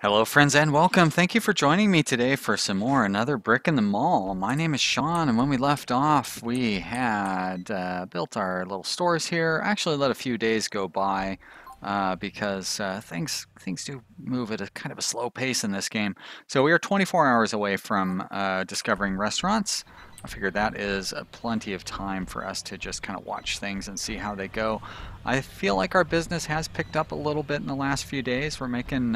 Hello, friends, and welcome. Thank you for joining me today for another brick in the mall. My name is Sean, and when we left off, we had built our little stores here. Actually, let a few days go by because things do move at a kind of a slow pace in this game. So we are 24 hours away from discovering restaurants. I figured that is plenty of time for us to just kind of watch things and see how they go. I feel like our business has picked up a little bit in the last few days. We're making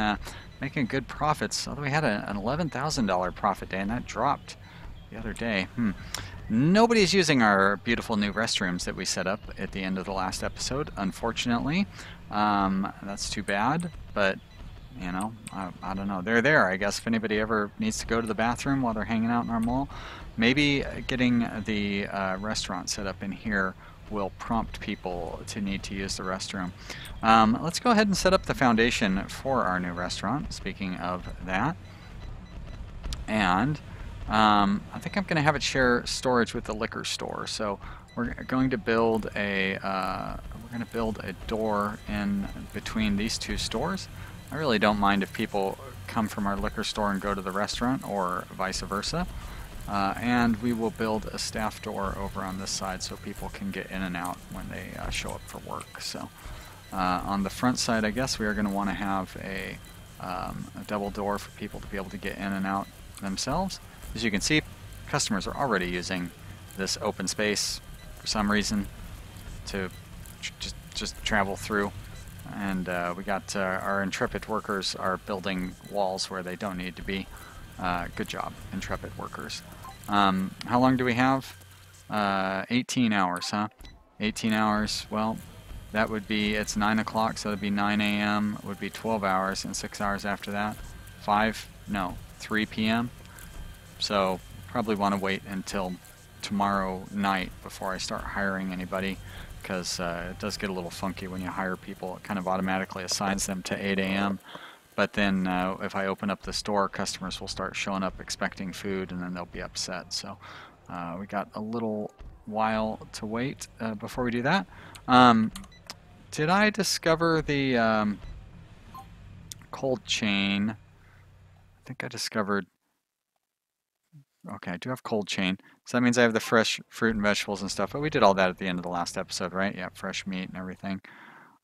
good profits. Although we had an $11,000 profit day, and that dropped the other day. Nobody's using our beautiful new restrooms that we set up at the end of the last episode, unfortunately. That's too bad, but I don't know. They're there, I guess, if anybody ever needs to go to the bathroom while they're hanging out in our mall. Maybe getting the restaurant set up in here will prompt people to need to use the restroom. Let's go ahead and set up the foundation for our new restaurant, speaking of that. And I think I'm going to have it share storage with the liquor store. So we're going to build a door in between these two stores. I really don't mind if people come from our liquor store and go to the restaurant, or vice versa. And we will build a staff door over on this side so people can get in and out when they show up for work. So on the front side, I guess we are going to want to have a double door for people to be able to get in and out themselves. As you can see, customers are already using this open space for some reason to just travel through. And we got our intrepid workers are building walls where they don't need to be. Good job, intrepid workers. How long do we have? 18 hours, huh? 18 hours, well, that would be, it's 9 o'clock, so that would be 9 a.m. would be 12 hours, and 6 hours after that. 3 p.m. So probably want to wait until tomorrow night before I start hiring anybody, because it does get a little funky when you hire people. It kind of automatically assigns them to 8 a.m. But then if I open up the store, customers will start showing up expecting food, and then they'll be upset. So we got a little while to wait before we do that. Did I discover the cold chain? I think I discovered. Okay, I do have cold chain. So that means I have the fresh fruit and vegetables and stuff. But we did all that at the end of the last episode, right? Yeah, fresh meat and everything.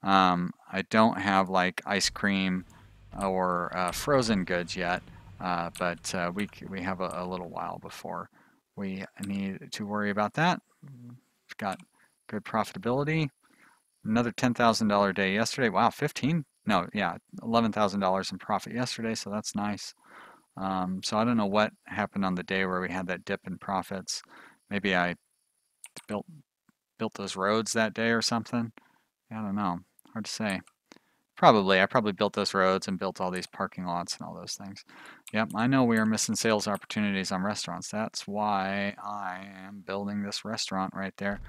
I don't have like ice cream or frozen goods yet, but we have a little while before we need to worry about that. We've got good profitability. Another $10,000 day yesterday. Wow, 15? No, yeah, $11,000 in profit yesterday, so that's nice. So I don't know what happened on the day where we had that dip in profits. Maybe I built built those roads that day or something. I don't know. Hard to say. Probably. I probably built those roads and built all these parking lots and all those things. Yep, I know we are missing sales opportunities on restaurants. That's why I am building this restaurant right there.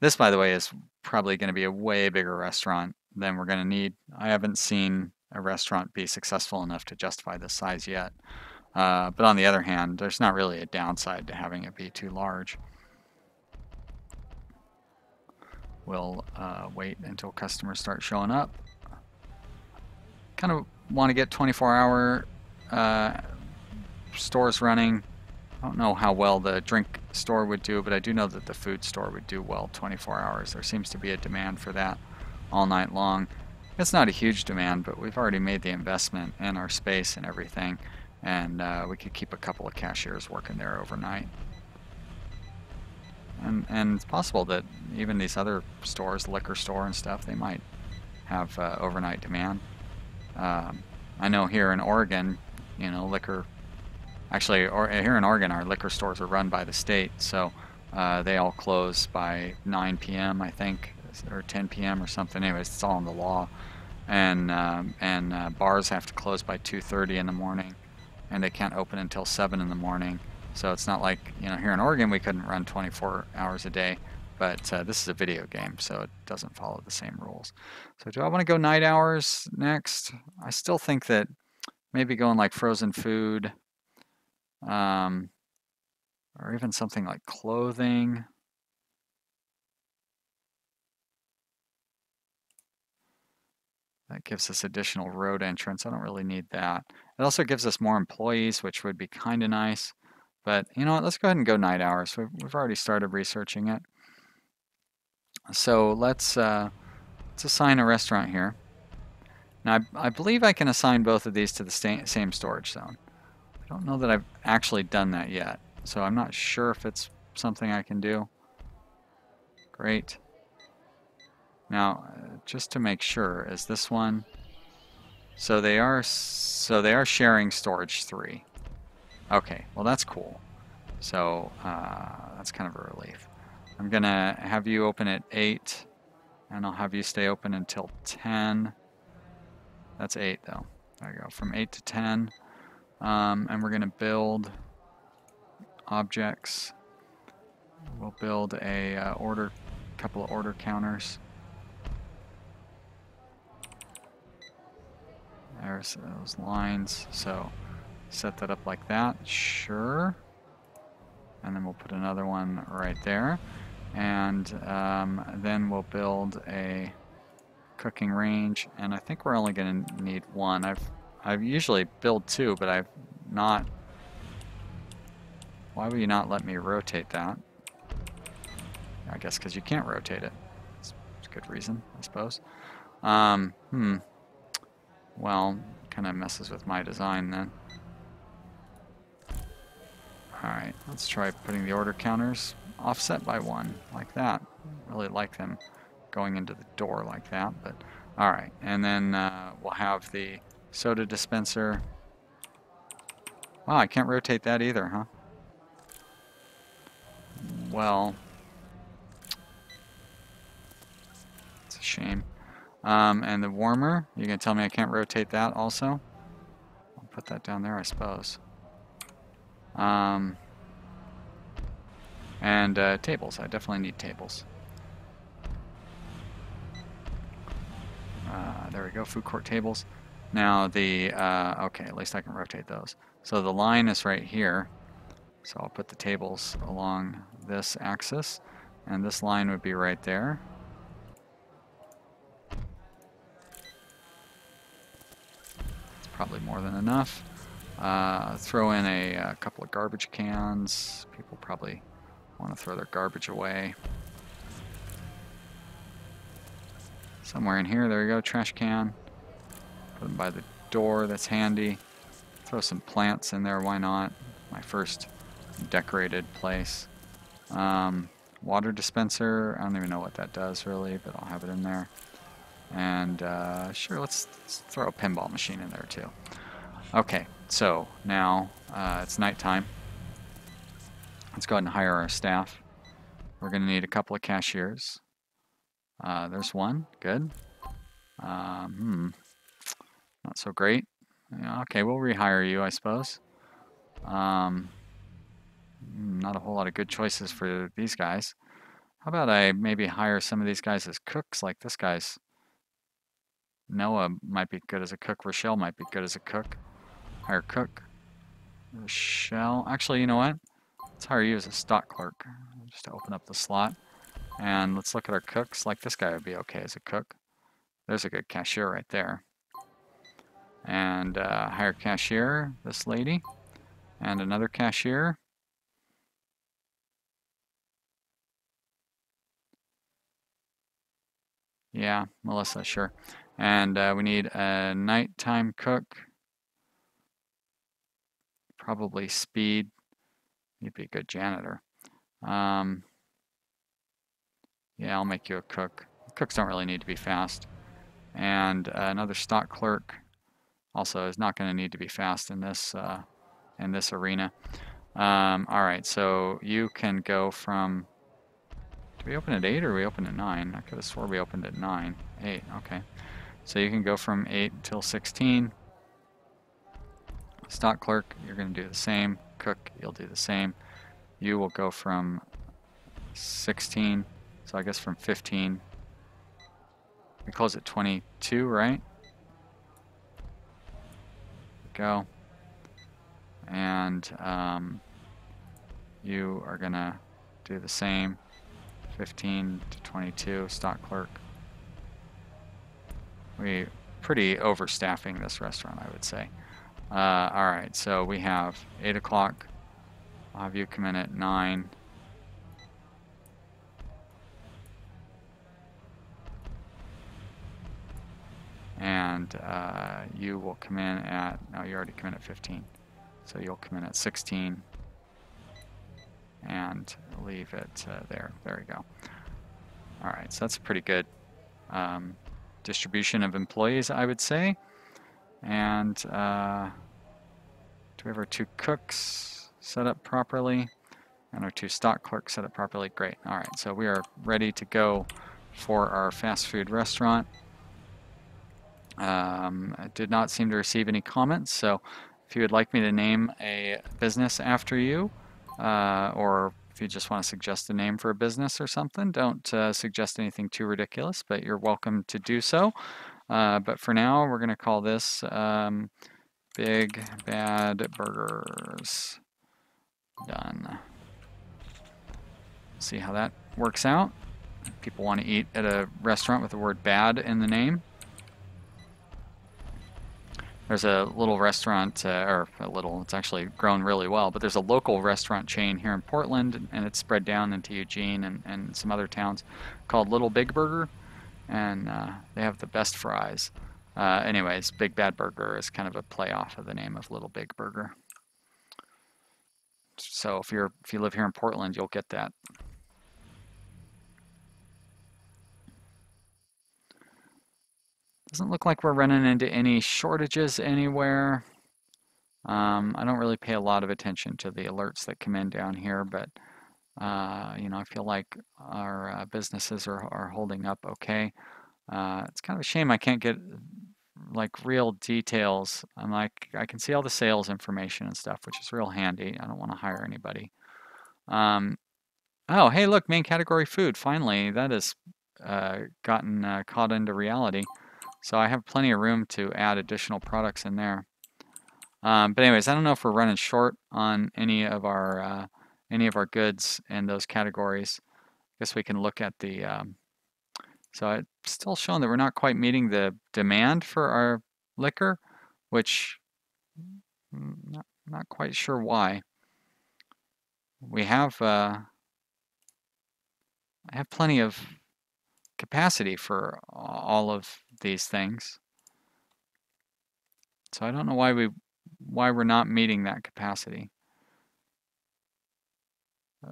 This, by the way, is probably going to be a way bigger restaurant than we're going to need. I haven't seen a restaurant be successful enough to justify this size yet. But on the other hand, there's not really a downside to having it be too large. We'll wait until customers start showing up. Kind of want to get 24-hour stores running. I don't know how well the drink store would do, but I do know that the food store would do well 24 hours. There seems to be a demand for that all night long. It's not a huge demand, but we've already made the investment in our space and everything, and we could keep a couple of cashiers working there overnight. And it's possible that even these other stores, liquor store and stuff, they might have overnight demand. I know here in Oregon, liquor. Actually, here in Oregon, our liquor stores are run by the state, so they all close by 9 p.m. I think, or 10 p.m. or something. Anyways, it's all in the law, and bars have to close by 2:30 in the morning, and they can't open until 7 in the morning. So it's not like here in Oregon we couldn't run 24 hours a day, but this is a video game, so it doesn't follow the same rules. So do I want to go night hours next? I still think that maybe going like frozen food, or even something like clothing. That gives us additional road entrance. I don't really need that. It also gives us more employees, which would be kind of nice. But you know what? Let's go ahead and go night hours. We've already started researching it. So let's assign a restaurant here. Now I believe I can assign both of these to the same storage zone. I don't know that I've actually done that yet, so I'm not sure if it's something I can do. Great. Now, just to make sure, is this one? So they are sharing storage 3. Okay, well that's cool. So that's kind of a relief. I'm gonna have you open at 8, and I'll have you stay open until 10. That's 8 though. There you go, from 8 to 10. And we're gonna build objects. We'll build a couple of order counters. There's those lines. So set that up like that. Sure. And then we'll put another one right there. And then we'll build a cooking range. And I think we're only going to need one. I've usually build 2, but I've not. Why would you not let me rotate that? I guess because you can't rotate it. It's a good reason, I suppose. Well, kind of messes with my design then. Alright, let's try putting the order counters offset by 1, like that. Really like them going into the door like that, but alright. And then we'll have the soda dispenser. Wow, I can't rotate that either, huh? Well, it's a shame. And the warmer, you can tell me I can't rotate that also? I'll put that down there, I suppose. And tables, I definitely need tables. There we go, food court tables. Now the, okay, at least I can rotate those. So the line is right here. So I'll put the tables along this axis, and this line would be right there. It's probably more than enough. Throw in a couple of garbage cans. People probably want to throw their garbage away. Somewhere in here, there you go, trash can. Put them by the door, that's handy. Throw some plants in there, why not? My first decorated place. Water dispenser, I don't even know what that does really, but I'll have it in there. And sure, let's throw a pinball machine in there too. Okay, so now it's nighttime. Let's go ahead and hire our staff. We're going to need a couple of cashiers. There's one, good. Not so great. Yeah, okay, we'll rehire you, I suppose. Not a whole lot of good choices for these guys. How about I maybe hire some of these guys as cooks, like this guy's. Noah might be good as a cook. Rochelle might be good as a cook. Hire cook. Rochelle. Actually, you know what? Let's hire you as a stock clerk. Just to open up the slot. And let's look at our cooks. Like this guy would be okay as a cook. There's a good cashier right there. And hire cashier, this lady. And another cashier. Yeah, Melissa, sure. And we need a nighttime cook. Probably speed. You'd be a good janitor. Yeah, I'll make you a cook. Cooks don't really need to be fast. And another stock clerk also is not going to need to be fast in this arena. All right, so you can go from. Did we open at 8 or we opened at 9? I could have swore we opened at 9. 8, okay. So you can go from 8 until 16. Stock clerk, you're going to do the same. Cook, you'll do the same. You will go from 16, so I guess from 15. We close at 22, right? Go. And you are going to do the same. 15 to 22, stock clerk. We pretty overstaffing this restaurant, I would say. All right, so we have 8 o'clock. I'll have you come in at 9. And you will come in at, no, you already come in at 15. So you'll come in at 16 and leave it there. There we go. All right, so that's a pretty good distribution of employees, I would say. And do we have our 2 cooks set up properly? And our 2 stock clerks set up properly? Great. All right, so we are ready to go for our fast food restaurant. I did not seem to receive any comments, so if you would like me to name a business after you, or if you just want to suggest a name for a business or something, don't suggest anything too ridiculous, but you're welcome to do so. But for now, we're going to call this Big Bad Burgers. Done. See how that works out. If people want to eat at a restaurant with the word bad in the name. There's a little restaurant, or a little, it's actually grown really well, but there's a local restaurant chain here in Portland, and it's spread down into Eugene and some other towns, called Little Big Burger, and they have the best fries. Anyways, Big Bad Burger is kind of a play off of the name of Little Big Burger. So if you live here in Portland, you'll get that. Doesn't look like we're running into any shortages anywhere. I don't really pay a lot of attention to the alerts that come in down here, but you know, I feel like our businesses are holding up okay. It's kind of a shame I can't get like real details. I'm like, I can see all the sales information and stuff, which is real handy. I don't want to hire anybody. Oh, hey, look, main category food. Finally, that has gotten caught into reality. So I have plenty of room to add additional products in there. But anyways, I don't know if we're running short on any of our goods in those categories. I guess we can look at the. So it's still showing that we're not quite meeting the demand for our liquor, which not quite sure why. We have I have plenty of capacity for all of these things. So I don't know why we're not meeting that capacity.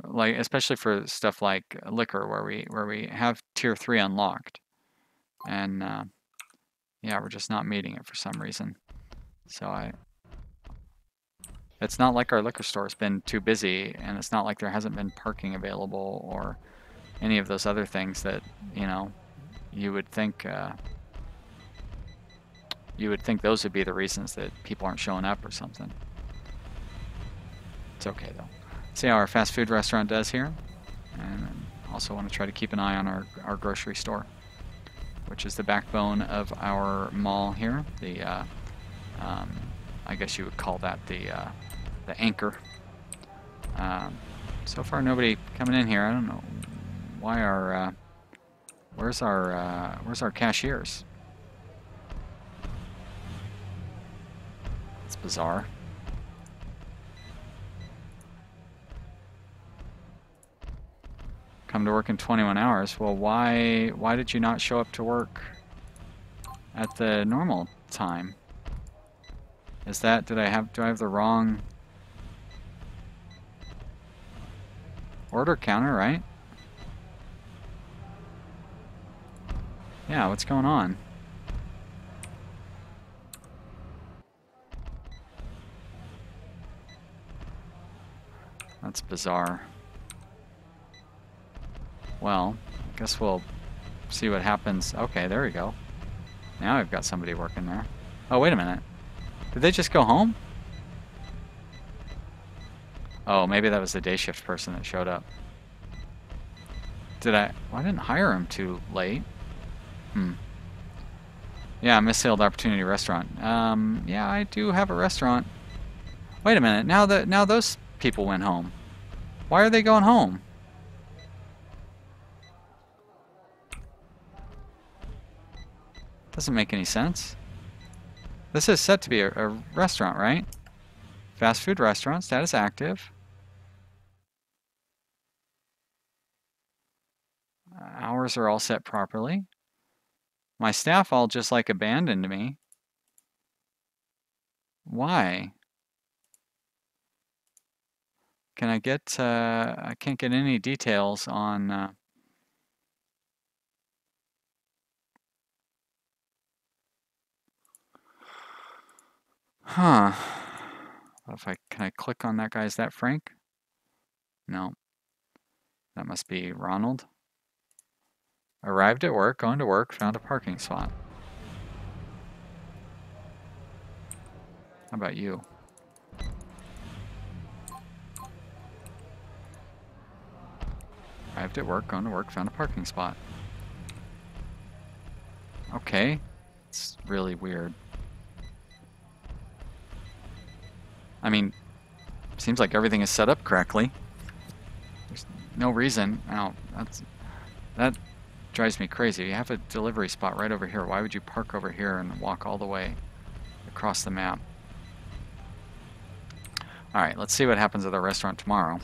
Like especially for stuff like liquor where we have tier 3 unlocked. And yeah, we're just not meeting it for some reason. So it's not like our liquor store has been too busy, and it's not like there hasn't been parking available or any of those other things that, you know, you would think those would be the reasons that people aren't showing up or something. It's okay though. See how our fast food restaurant does here, and also want to try to keep an eye on our grocery store, which is the backbone of our mall here. The I guess you would call that the anchor. So far, nobody coming in here. I don't know why our where's our cashiers? It's bizarre. Come to work in 21 hours. Well, why did you not show up to work at the normal time? Is that, do I have the wrong order counter, right? Yeah, what's going on? That's bizarre. Well, I guess we'll see what happens. Okay, there we go. Now I've got somebody working there. Oh, wait a minute. Did they just go home? Oh, maybe that was the day shift person that showed up. Well, I didn't hire him too late. Yeah, missailed opportunity restaurant. Yeah, I do have a restaurant. Wait a minute. Now those people went home. Why are they going home? Doesn't make any sense. This is set to be a restaurant, right? Fast food restaurant, status active. Hours are all set properly. My staff all just like abandoned me. Why? Can I get, I can't get any details on, huh. Can I click on that guy? Is that Frank? No. That must be Ronald. Arrived at work, going to work, found a parking spot. How about you? Arrived at work, going to work, found a parking spot. Okay. It's really weird. I mean, seems like everything is set up correctly. There's no reason. Now, that drives me crazy. You have a delivery spot right over here. Why would you park over here and walk all the way across the map? All right, let's see what happens at the restaurant tomorrow.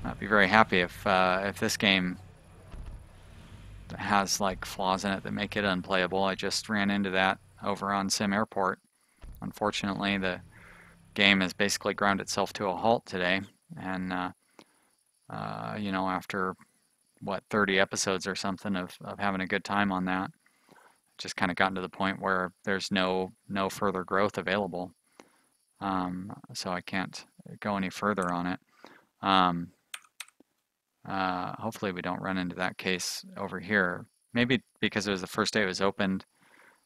I'd be very happy if this game has like flaws in it that make it unplayable. I just ran into that over on Sim Airport. Unfortunately, the game has basically ground itself to a halt today, and you know, after what 30 episodes or something of having a good time on that, just kind of gotten to the point where there's no further growth available, so I can't go any further on it. Hopefully we don't run into that case over here. Maybe because it was the first day it was opened,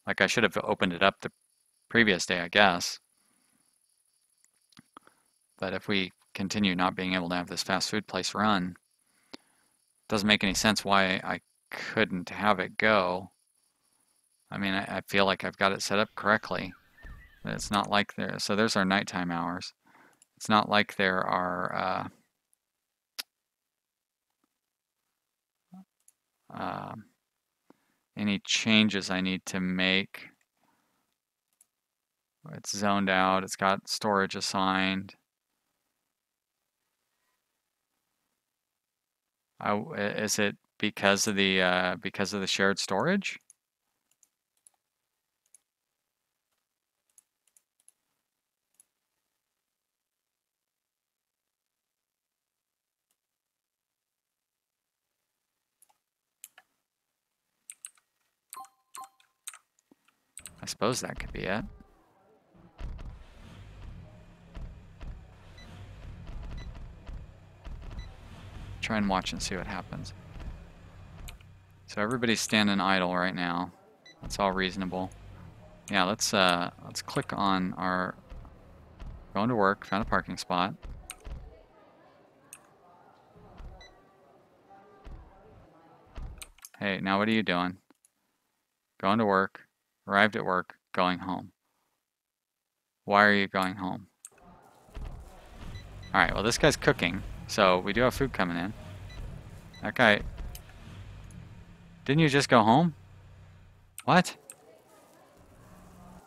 like I should have opened it up the previous day, I guess. But if we continue not being able to have this fast food place run, it doesn't make any sense why I couldn't have it go. I mean, I feel like I've got it set up correctly. It's not like there, so there's our nighttime hours. It's not like there are any changes I need to make. It's zoned out, it's got storage assigned. Is it because of the shared storage? I suppose that could be it. Try and watch and see what happens. So everybody's standing idle right now. That's all reasonable. Yeah, let's click on our going to work, found a parking spot. Hey, now what are you doing? Going to work, arrived at work, going home. Why are you going home? All right, well, this guy's cooking, so we do have food coming in. That guy, didn't you just go home? What?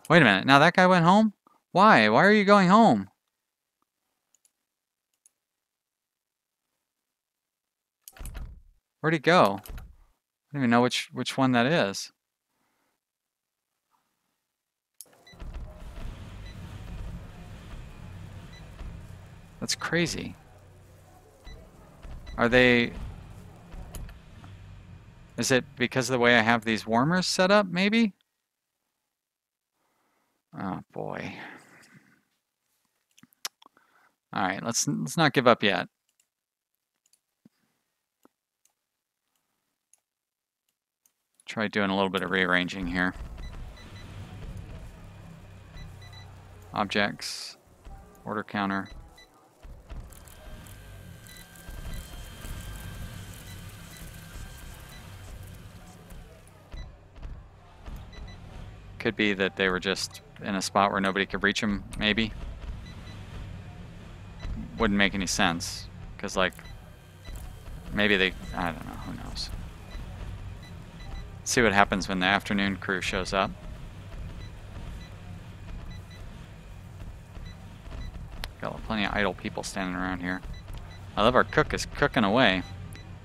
Wait a minute, now that guy went home? Why? Why are you going home? Where'd he go? I don't even know which one that is. That's crazy. Are they... Is it because of the way I have these warmers set up, maybe? Oh boy. All right, let's not give up yet. Try doing a little bit of rearranging here. Objects, order counter. Could be that they were just in a spot where nobody could reach them, maybe. Wouldn't make any sense, because like, maybe they, I don't know, who knows. See what happens when the afternoon crew shows up. Got plenty of idle people standing around here. I love our cook is cooking away,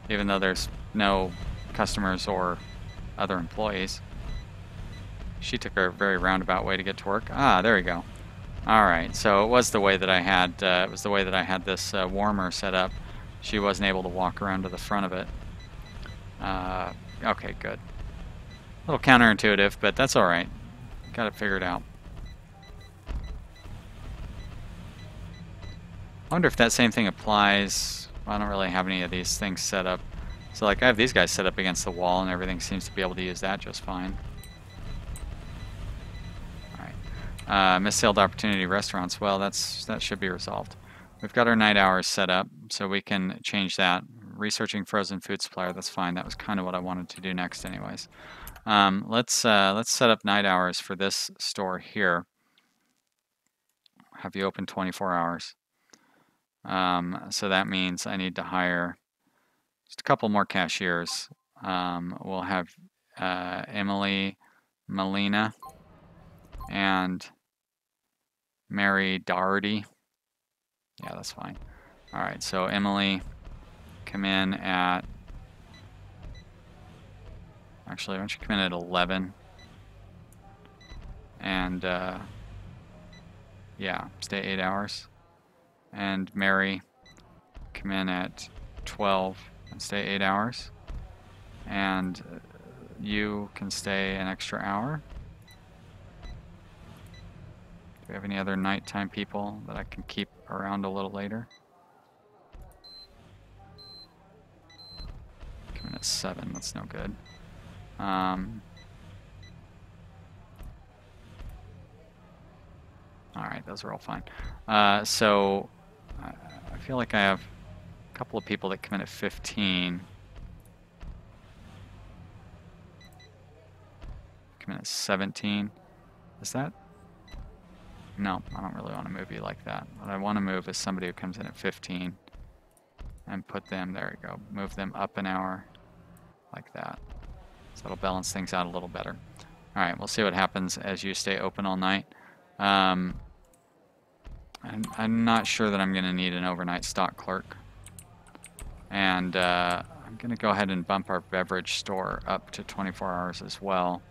even though there's no customers or other employees. She took a very roundabout way to get to work. Ah, there we go. All right, so it was the way that I had. It was the way that I had this warmer set up. She wasn't able to walk around to the front of it. Okay, good. A little counterintuitive, but that's all right. Got it figured out. I wonder if that same thing applies. I don't really have any of these things set up. So like I have these guys set up against the wall and everything seems to be able to use that just fine. Alright. Missailed opportunity restaurants. Well, that should be resolved. We've got our night hours set up, so we can change that. Researching frozen food supplier, that's fine. That was kind of what I wanted to do next anyways. Let's set up night hours for this store here. Have you open 24 hours. So that means I need to hire just a couple more cashiers. We'll have Emily Molina and Mary Doherty. Yeah, that's fine. All right, so Emily, come in at, actually, why don't you come in at 11? And yeah, stay 8 hours. And Mary, come in at 12 and stay 8 hours. And you can stay an extra hour. Do we have any other nighttime people that I can keep around a little later? Come in at 7, that's no good. Alright, those are all fine. So I feel like I have a couple of people that come in at 15. Come in at 17. Is that? No, I don't really want to move you like that. What I want to move is somebody who comes in at 15 and put them, there we go, move them up an hour like that. So it'll balance things out a little better. Alright, we'll see what happens as you stay open all night. I'm not sure that I'm going to need an overnight stock clerk. And I'm going to go ahead and bump our beverage store up to 24 hours as well.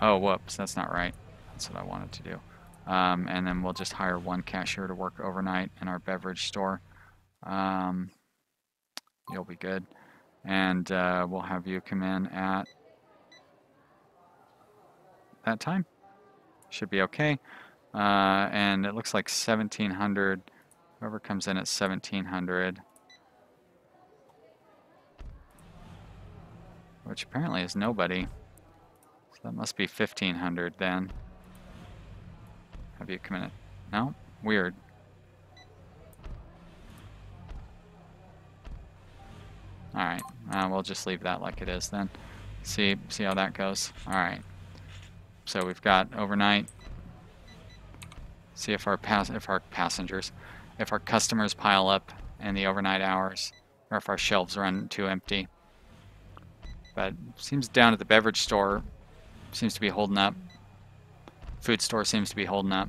Oh, whoops, that's not right. That's what I wanted to do. And then we'll just hire one cashier to work overnight in our beverage store. You'll be good. And we'll have you come in at that time. Should be okay. And it looks like 1700. Whoever comes in at 1700, which apparently is nobody. So that must be 1500 then. Have you come in at, no? Weird. Alright, we'll just leave that like it is then. See how that goes. Alright. So we've got overnight. See if our passengers, if our customers pile up in the overnight hours, or if our shelves run too empty. But seems down at the beverage store seems to be holding up. Food store seems to be holding up.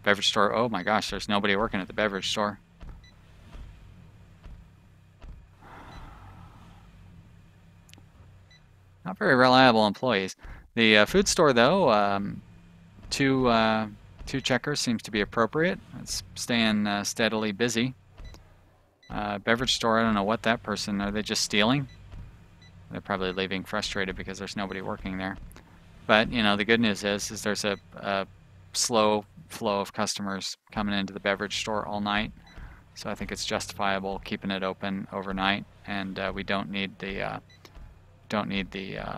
Beverage store, oh my gosh, there's nobody working at the beverage store. Not very reliable employees. The food store though, two checkers seems to be appropriate. It's staying steadily busy. Beverage store, I don't know what that person, are they just stealing? They're probably leaving frustrated because there's nobody working there. But, you know, the good news is there's a slow flow of customers coming into the beverage store all night. So I think it's justifiable keeping it open overnight, and we don't need the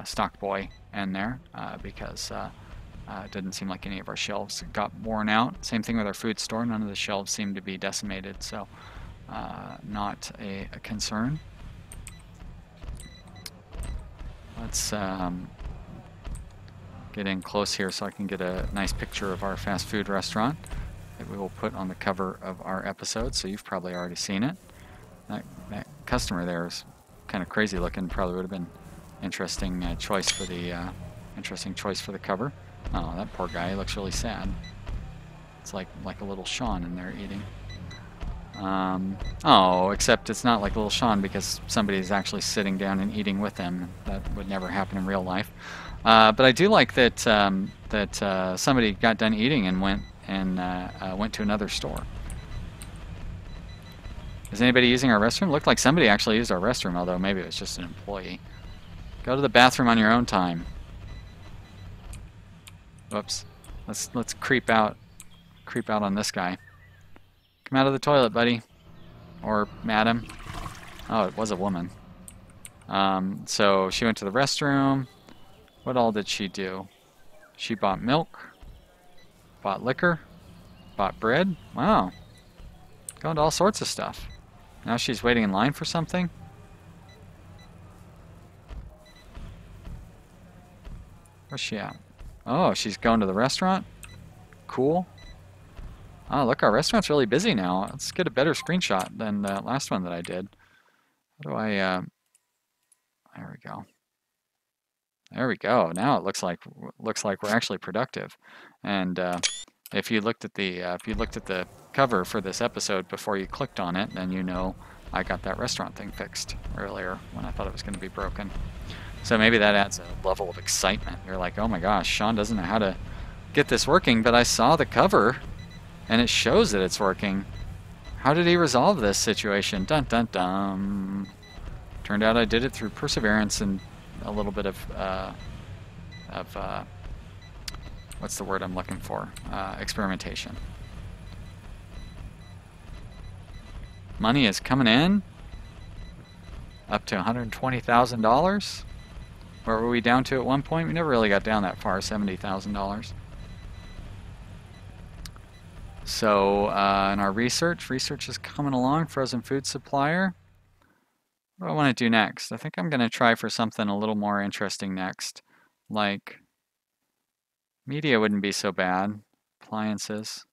stock boy in there because it didn't seem like any of our shelves got worn out. Same thing with our food store. None of the shelves seem to be decimated, so not a concern. Let's get in close here so I can get a nice picture of our fast food restaurant that we will put on the cover of our episode, so you've probably already seen it. That customer there is kind of crazy looking. Probably would have been interesting choice for the cover. Oh, that poor guy, he looks really sad. It's like a little Sean in there eating. Oh, except it's not like little Sean because somebody's actually sitting down and eating with him. That would never happen in real life. But I do like that somebody got done eating and went to another store. Is anybody using our restroom? Looked like somebody actually used our restroom, although maybe it was just an employee. Go to the bathroom on your own time. Whoops. Let's creep out on this guy. Come out of the toilet, buddy. Or madam. Oh, it was a woman. So she went to the restroom. What all did she do? She bought milk, bought liquor, bought bread. Wow. Going to all sorts of stuff. Now she's waiting in line for something. Where's she at? Oh, she's going to the restaurant? Cool. Oh, look, our restaurant's really busy now. Let's get a better screenshot than the last one that I did. How do I, there we go. There we go. Now it looks like we're actually productive. And if you looked at the cover for this episode before you clicked on it, then you know I got that restaurant thing fixed earlier when I thought it was going to be broken. So maybe that adds a level of excitement. You're like, oh my gosh, Sean doesn't know how to get this working, but I saw the cover and it shows that it's working. How did he resolve this situation? Dun dun dun. Turned out I did it through perseverance and a little bit of what's the word I'm looking for? Experimentation. Money is coming in up to $120,000. Where were we down to at one point? We never really got down that far, $70,000. So in our research is coming along. Frozen food supplier. What do I want to do next? I think I'm going to try for something a little more interesting next. Like media wouldn't be so bad. Appliances,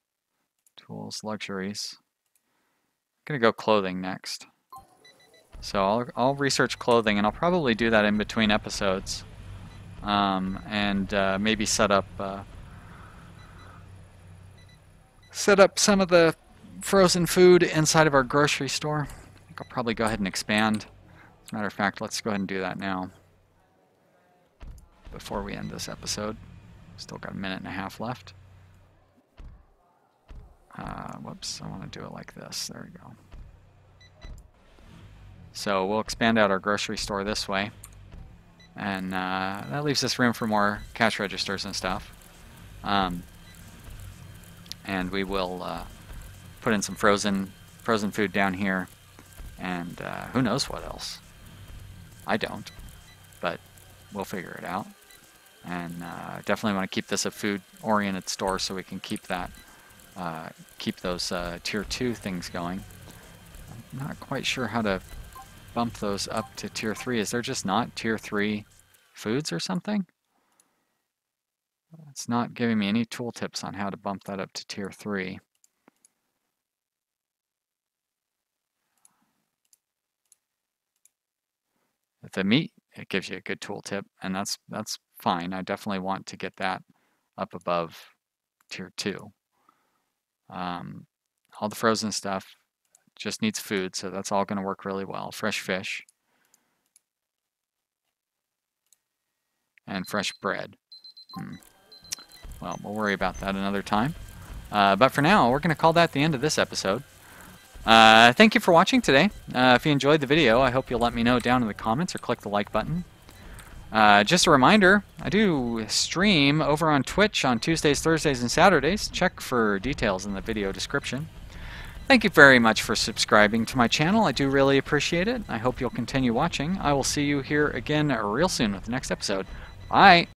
tools, luxuries. I'm going to go clothing next. So I'll research clothing, and I'll probably do that in between episodes, and maybe set up some of the frozen food inside of our grocery store. I think I'll probably go ahead and expand. As a matter of fact, let's go ahead and do that now before we end this episode. Still got a minute and a half left. Whoops, I want to do it like this. There we go. So we'll expand out our grocery store this way, and that leaves us room for more cash registers and stuff. And we will put in some frozen food down here, and who knows what else. I don't, but we'll figure it out. And definitely want to keep this a food-oriented store so we can keep that, keep those tier 2 things going. I'm not quite sure how to bump those up to tier 3. Is there just not tier 3 foods or something? It's not giving me any tooltips on how to bump that up to tier 3. With the meat, it gives you a good tooltip, and that's fine. I definitely want to get that up above tier 2. All the frozen stuff just needs food, so that's all going to work really well. Fresh fish and fresh bread. Well, we'll worry about that another time. But for now, we're going to call that the end of this episode. Thank you for watching today. If you enjoyed the video, I hope you'll let me know down in the comments or click the like button. Just a reminder, I do stream over on Twitch on Tuesdays, Thursdays, and Saturdays. Check for details in the video description. Thank you very much for subscribing to my channel. I do really appreciate it. I hope you'll continue watching. I will see you here again real soon with the next episode. Bye!